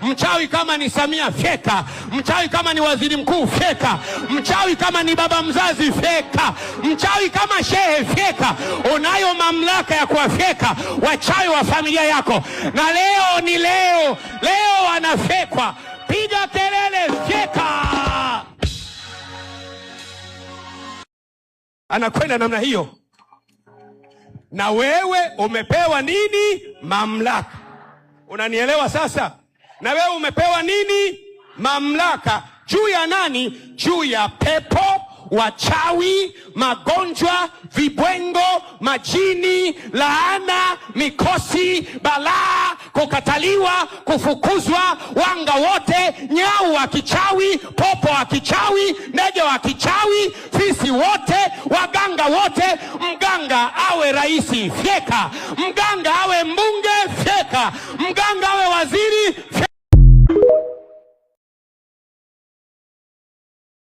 Mchawi kama ni Samia fyeka. Mchawi kama ni waziri mkuu fyeka. Mchawi kama ni baba mzazi fyeka. Mchawi kama shehe fyeka. Unayo mamlaka ya kuwafyeka wachawi wa familia yako. Na leo ni leo. Leo wanafekwa. Piga kelele, fyeka. Anakwenda namna hiyo. Na wewe umepewa nini? Mamlaka. Unanielewa sasa? Na wewe umepewa nini? Mamlaka. Juu ya nani? Juu ya pepo, wachawi, magonjwa, vibwengo, majini, laana, mikosi, balaa, kukataliwa, kufukuzwa, wanga wote, nyau wa kichawi, popo wa kichawi, ndege wa kichawi, fisi wote, waganga wote. Mganga awe raisi, fyeka. Mganga awe mbunge, fyeka. Mganga awe waziri, fyeka.